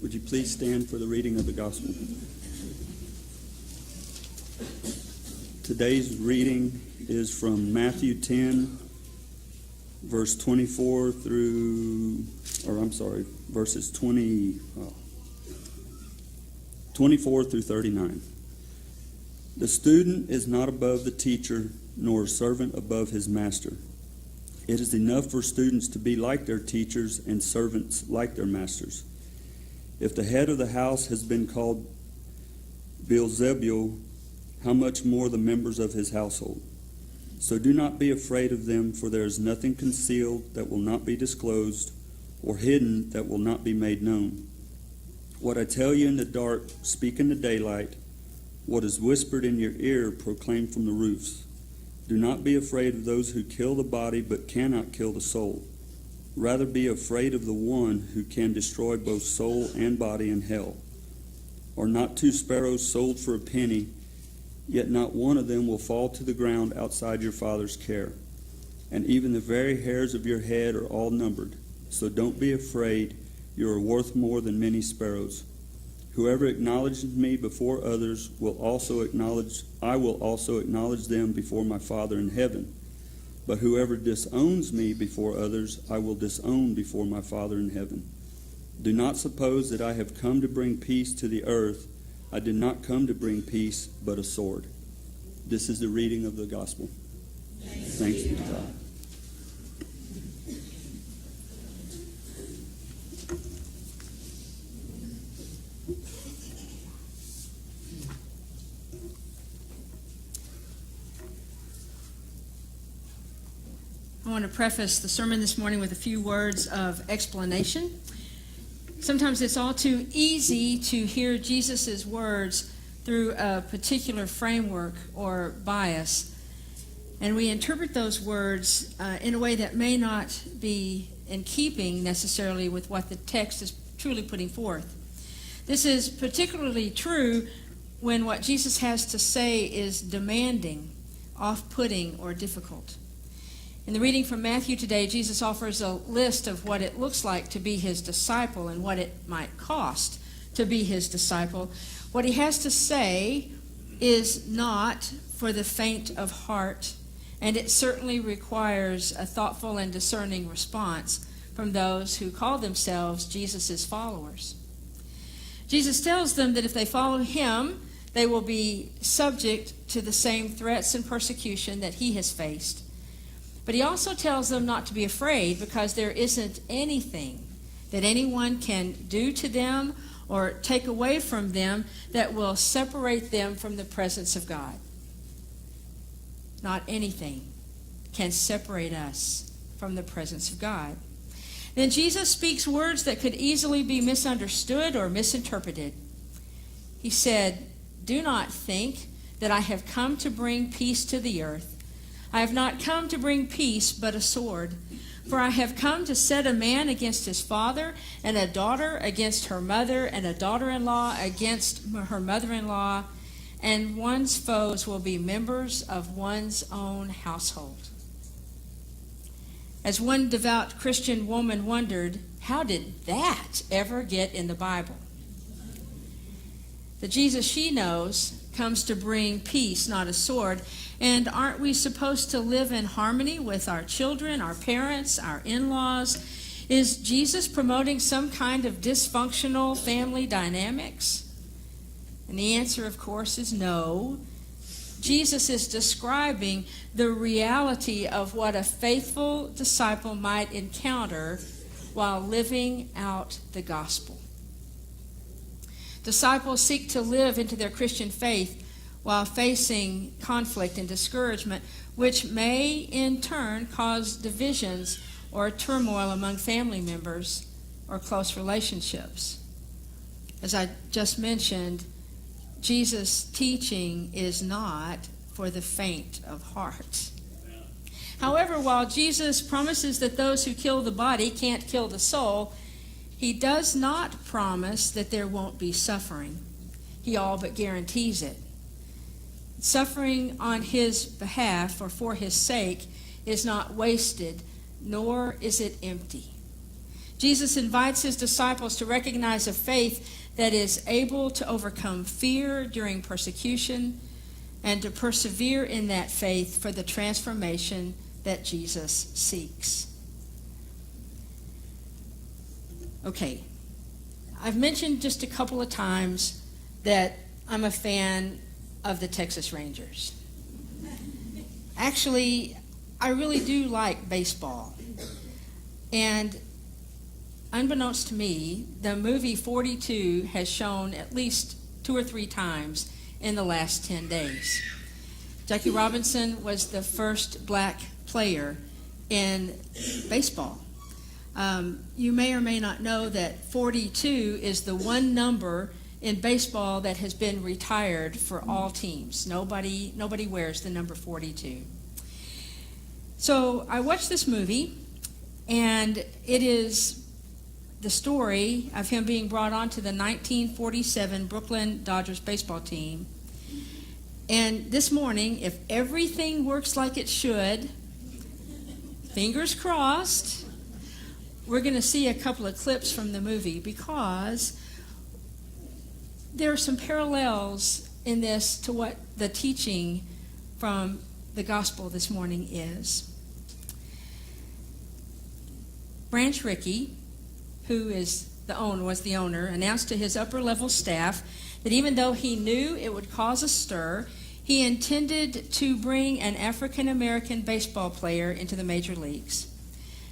Would you please stand for the reading of the gospel? Today's reading is from Matthew 10, verses 24 through 39. The student is not above the teacher, nor a servant above his master. It is enough for students to be like their teachers and servants like their masters. If the head of the house has been called Beelzebul, how much more the members of his household? So do not be afraid of them, for there is nothing concealed that will not be disclosed, or hidden that will not be made known. What I tell you in the dark, speak in the daylight. What is whispered in your ear, proclaim from the roofs. Do not be afraid of those who kill the body, but cannot kill the soul. Rather be afraid of the one who can destroy both soul and body in hell. Are not 2 sparrows sold for a penny? Yet not one of them will fall to the ground outside your Father's care. And even the very hairs of your head are all numbered. So don't be afraid. You are worth more than many sparrows. Whoever acknowledges me before others I will also acknowledge them before my Father in heaven. But whoever disowns me before others, I will disown before my Father in heaven. Do not suppose that I have come to bring peace to the earth. I did not come to bring peace, but a sword. This is the reading of the gospel. Thanks be to God. I want to preface the sermon this morning with a few words of explanation. Sometimes it's all too easy to hear Jesus' words through a particular framework or bias, and we interpret those words in a way that may not be in keeping necessarily with what the text is truly putting forth. This is particularly true when what Jesus has to say is demanding, off-putting, or difficult. In the reading from Matthew today, Jesus offers a list of what it looks like to be his disciple and what it might cost to be his disciple. What he has to say is not for the faint of heart, and it certainly requires a thoughtful and discerning response from those who call themselves Jesus' followers. Jesus tells them that if they follow him, they will be subject to the same threats and persecution that he has faced. But he also tells them not to be afraid, because there isn't anything that anyone can do to them or take away from them that will separate them from the presence of God. Not anything can separate us from the presence of God. Then Jesus speaks words that could easily be misunderstood or misinterpreted. He said, "Do not think that I have come to bring peace to the earth. I have not come to bring peace, but a sword. For I have come to set a man against his father, and a daughter against her mother, and a daughter-in-law against her mother-in-law, and one's foes will be members of one's own household." As one devout Christian woman wondered, how did that ever get in the Bible? The Jesus she knows comes to bring peace, not a sword. And aren't we supposed to live in harmony with our children, our parents, our in-laws? Is Jesus promoting some kind of dysfunctional family dynamics? And the answer, of course, is no. Jesus is describing the reality of what a faithful disciple might encounter while living out the gospel. Disciples seek to live into their Christian faith while facing conflict and discouragement, which may in turn cause divisions or turmoil among family members or close relationships. As I just mentioned, Jesus' teaching is not for the faint of heart. However, while Jesus promises that those who kill the body can't kill the soul, he does not promise that there won't be suffering. He all but guarantees it. Suffering on his behalf or for his sake is not wasted, nor is it empty. Jesus invites his disciples to recognize a faith that is able to overcome fear during persecution and to persevere in that faith for the transformation that Jesus seeks. Okay, I've mentioned just a couple of times that I'm a fan of the Texas Rangers. Actually, I really do like baseball. And unbeknownst to me, the movie 42 has shown at least 2 or 3 times in the last 10 days. Jackie Robinson was the first black player in baseball. You may or may not know that 42 is the one number in baseball that has been retired for all teams. Nobody wears the number 42. So I watched this movie, and it is the story of him being brought on to the 1947 Brooklyn Dodgers baseball team. And this morning, if everything works like it should, fingers crossed, we're going to see a couple of clips from the movie, because there are some parallels in this to what the teaching from the gospel this morning is. Branch Rickey, who was the owner, announced to his upper-level staff that even though he knew it would cause a stir, he intended to bring an African-American baseball player into the major leagues.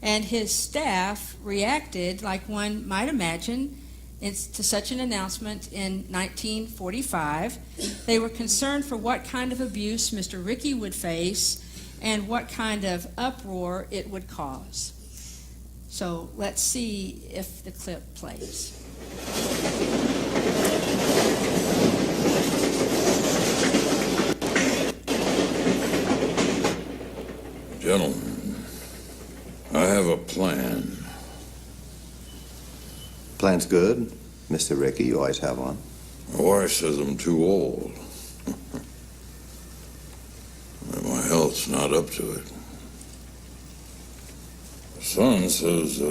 And his staff reacted like one might imagine to such an announcement in 1945. They were concerned for what kind of abuse Mr. Rickey would face and what kind of uproar it would cause. So let's see if the clip plays. Gentlemen, I have a plan. Plan's good, Mr. Rickey. You always have one. My wife says I'm too old. And my health's not up to it. My son says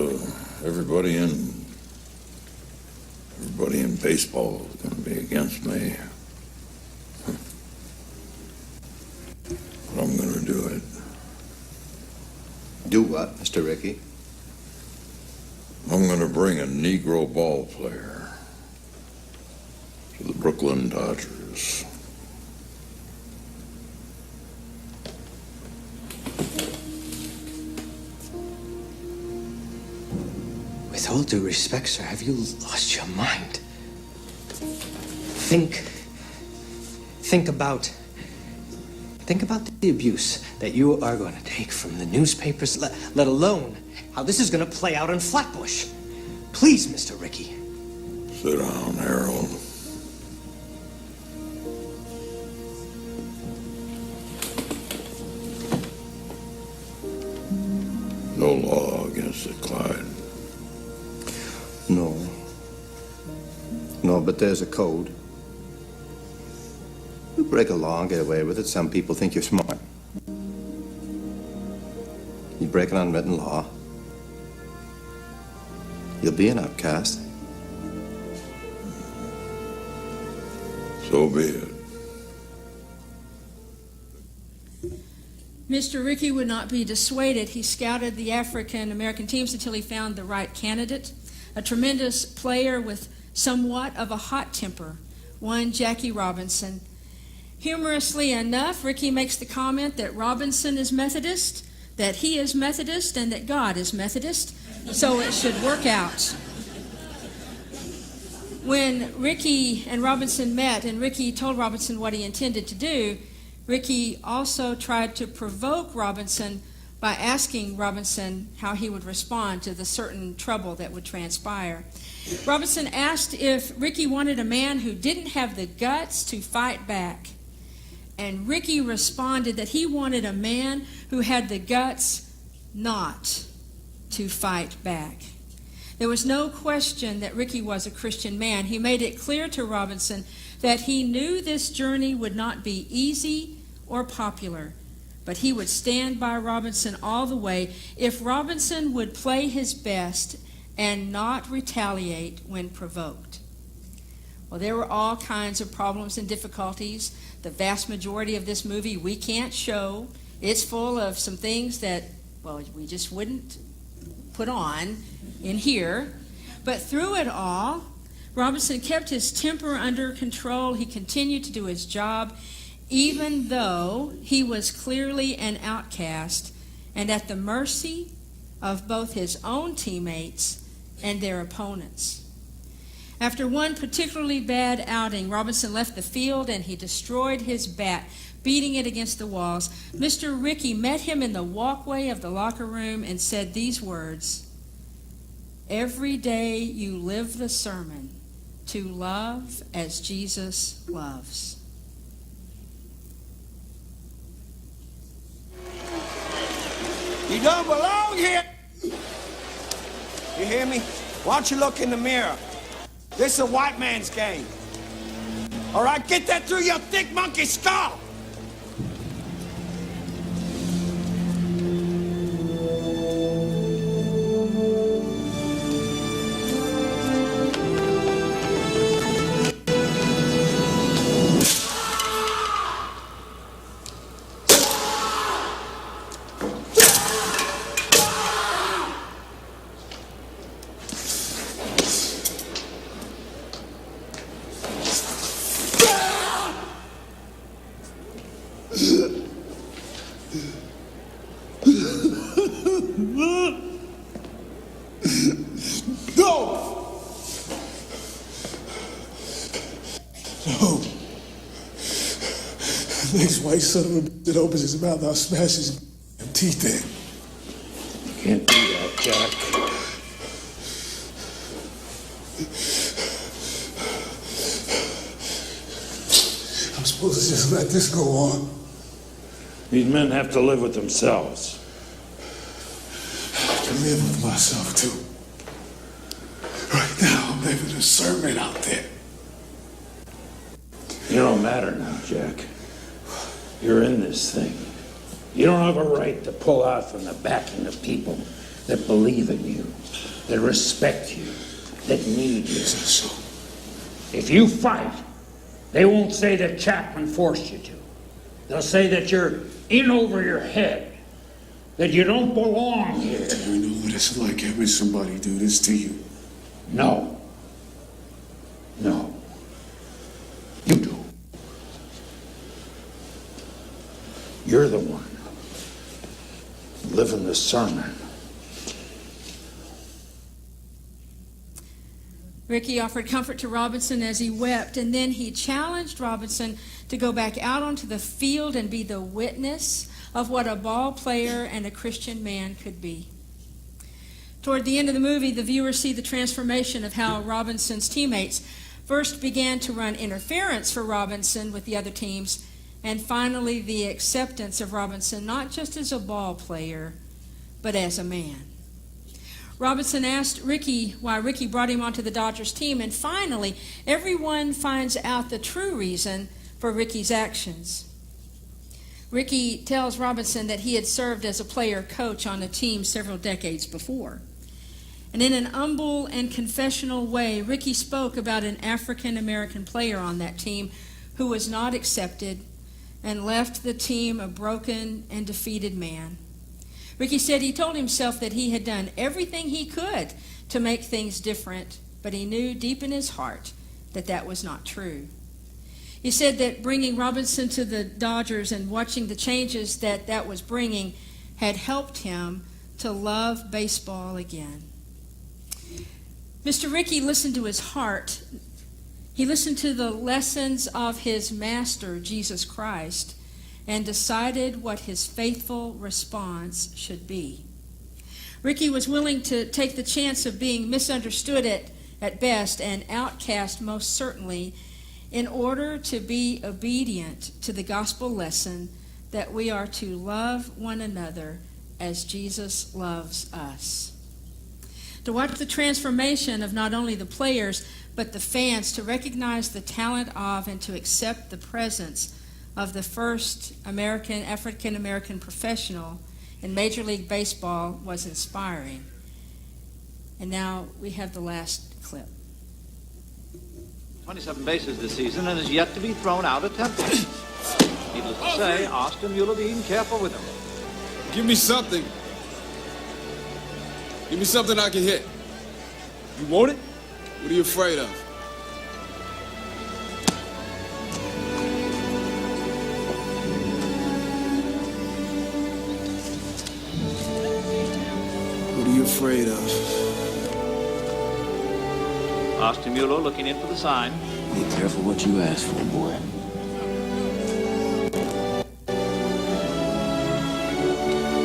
everybody in baseball is going to be against me. But I'm going to do it. Do what, Mr. Rickey? I'm going to bring a Negro ball player to the Brooklyn Dodgers. With all due respect, sir, have you lost your mind? Think about the abuse that you are going to take from the newspapers, let alone how this is going to play out in Flatbush. Please, Mr. Rickey. Sit down, Harold. No law against it, Clyde. No, but there's a code. You break a law and get away with it. Some people think you're smart. You break an unwritten law, you'll be an outcast. So be it. Mr. Rickey would not be dissuaded. He scouted the African American teams until he found the right candidate, a tremendous player with somewhat of a hot temper, one Jackie Robinson. Humorously enough, Rickey makes the comment that Robinson is Methodist, that he is Methodist, and that God is Methodist, so it should work out. When Rickey and Robinson met and Rickey told Robinson what he intended to do, Rickey also tried to provoke Robinson by asking Robinson how he would respond to the certain trouble that would transpire. Robinson asked if Rickey wanted a man who didn't have the guts to fight back. And Rickey responded that he wanted a man who had the guts not to fight back. There was no question that Rickey was a Christian man. He made it clear to Robinson that he knew this journey would not be easy or popular, but he would stand by Robinson all the way if Robinson would play his best and not retaliate when provoked. Well, there were all kinds of problems and difficulties. The vast majority of this movie we can't show. It's full of some things that, well, we just wouldn't put on in here. But through it all, Robinson kept his temper under control. He continued to do his job, even though he was clearly an outcast and at the mercy of both his own teammates and their opponents. After one particularly bad outing, Robinson left the field and he destroyed his bat, beating it against the walls. Mr. Rickey met him in the walkway of the locker room and said these words, "Every day you live the sermon, to love as Jesus loves." You don't belong here. You hear me? Why don't you look in the mirror? This is a white man's game. All right, get that through your thick monkey skull. No. Next white son of a bitch that opens his mouth, I'll smash his teeth in. You can't do that, Jack. I'm supposed to just let this go on. These men have to live with themselves. I have to live with myself, too. Right now, I'm living a sermon out there. You don't matter now, Jack. You're in this thing. You don't have a right to pull out from the backing of people that believe in you, that respect you, that need you. So, If you fight, they won't say that Chapman forced you to. They'll say that you're in over your head, that you don't belong here. do you know what it's like having somebody do this to you? No. No. You do. You're the one living the sermon. Rickey offered comfort to Robinson as he wept, and then he challenged Robinson to go back out onto the field and be the witness of what a ball player and a Christian man could be. Toward the end of the movie, the viewers see the transformation of how Robinson's teammates first began to run interference for Robinson with the other teams, and finally the acceptance of Robinson not just as a ball player, but as a man. Robinson asked Rickey why Rickey brought him onto the Dodgers team, and finally everyone finds out the true reason for Rickey's actions. Rickey tells Robinson that he had served as a player coach on a team several decades before. And in an humble and confessional way, Rickey spoke about an African-American player on that team who was not accepted and left the team a broken and defeated man. Rickey said he told himself that he had done everything he could to make things different, but he knew deep in his heart that that was not true. He said that bringing Robinson to the Dodgers and watching the changes that that was bringing had helped him to love baseball again. Mr. Rickey listened to his heart. He listened to the lessons of his master, Jesus Christ, and decided what his faithful response should be. Rickey was willing to take the chance of being misunderstood at best and outcast most certainly in order to be obedient to the gospel lesson that we are to love one another as Jesus loves us. To watch the transformation of not only the players, but the fans, to recognize the talent of and to accept the presence of the first African-American professional in Major League Baseball was inspiring. And now we have the last clip. 27 bases this season and is yet to be thrown out at Temple. Needless to say, Austin Mueller being careful with him. Give me something. Give me something I can hit. You want it? What are you afraid of? What are you afraid of? Austin Mueller looking in for the sign. Be careful what you ask for, boy.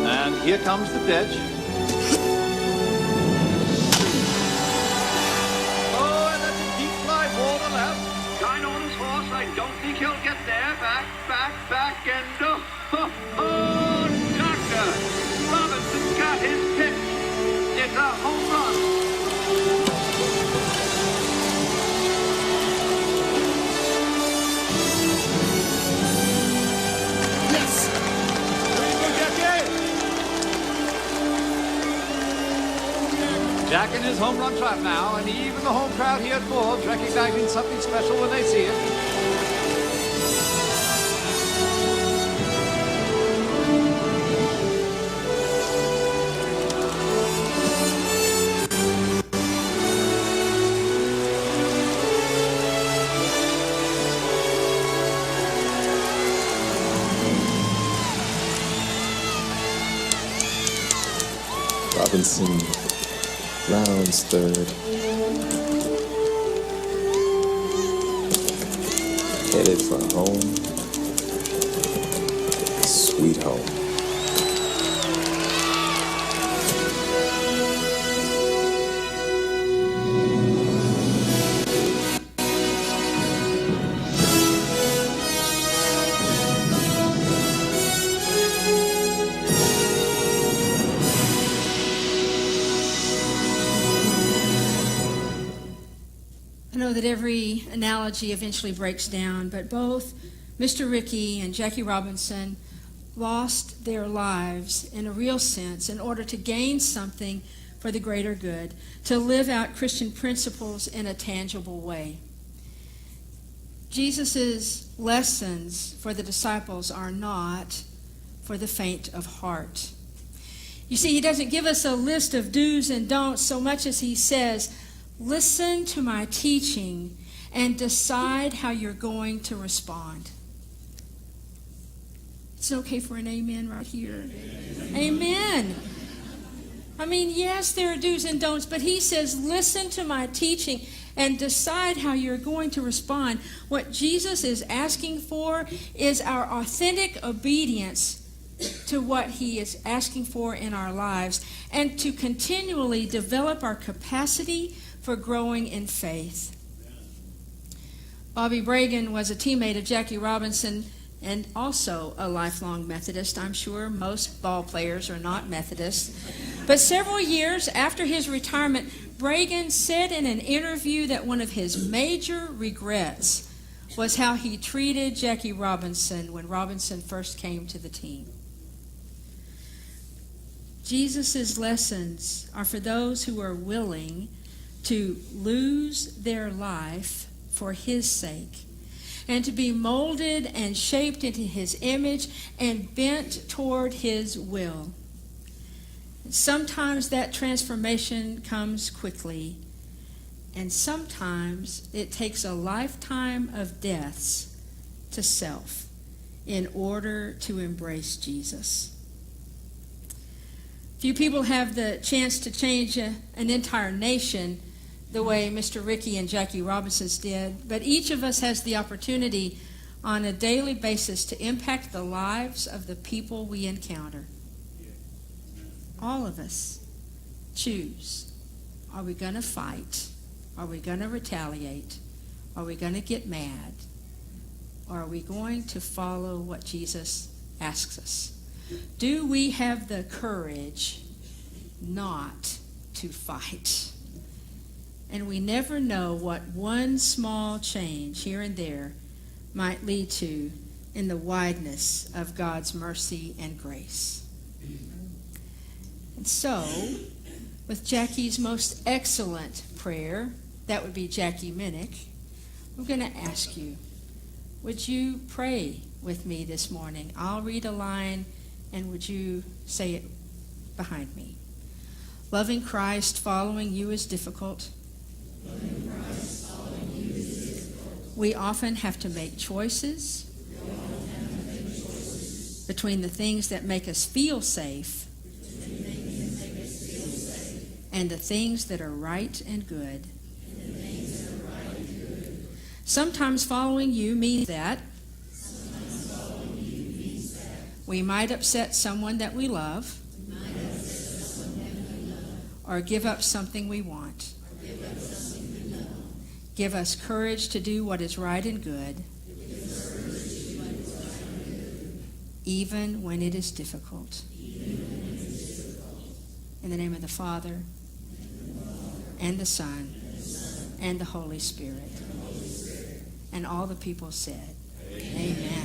And here comes the pitch. Oh, and that's a deep fly ball to left. Shine on his horse. I don't think he'll get there. Back, and oh, Doctor! Robinson got his pitch. It's a home run. Jack in his home run trap now, and even the home crowd here at Forbes recognizing something special when they see it. Robinson rounds third. Headed for home. Sweet home. I know that every analogy eventually breaks down, but both Mr. Rickey and Jackie Robinson lost their lives in a real sense in order to gain something for the greater good, to live out Christian principles in a tangible way. Jesus' lessons for the disciples are not for the faint of heart. You see, he doesn't give us a list of do's and don'ts so much as he says, listen to my teaching and decide how you're going to respond. It's okay for an amen right here. Amen. I mean, yes, there are do's and don'ts, but he says, listen to my teaching and decide how you're going to respond. What Jesus is asking for is our authentic obedience to what he is asking for in our lives, and to continually develop our capacity for growing in faith. Bobby Bragan was a teammate of Jackie Robinson and also a lifelong Methodist. I'm sure most ball players are not Methodists. But several years after his retirement, Bragan said in an interview that one of his major regrets was how he treated Jackie Robinson when Robinson first came to the team. Jesus' lessons are for those who are willing to lose their life for his sake, and to be molded and shaped into his image and bent toward his will. Sometimes that transformation comes quickly, and sometimes it takes a lifetime of deaths to self in order to embrace Jesus. Few people have the chance to change an entire nation the way Mr. Rickey and Jackie Robinson did, but each of us has the opportunity on a daily basis to impact the lives of the people we encounter. All of us choose. Are we going to fight? Are we going to retaliate? Are we going to get mad? Or are we going to follow what Jesus asks us? Do we have the courage not to fight? And we never know what one small change here and there might lead to in the wideness of God's mercy and grace. And so, with Jackie's most excellent prayer, that would be Jackie Minnick, I'm going to ask you, would you pray with me this morning? I'll read a line, and would you say it behind me? Loving Christ, following you is difficult. We often have to make choices between the things that make us feel safe and the things that are right and good. Sometimes following you means that we might upset someone that we love, or give up something we want. Give us courage to do what is right and good, even when it is difficult. In the name of the Father, and the Son, and the Holy Spirit. And all the people said, Amen.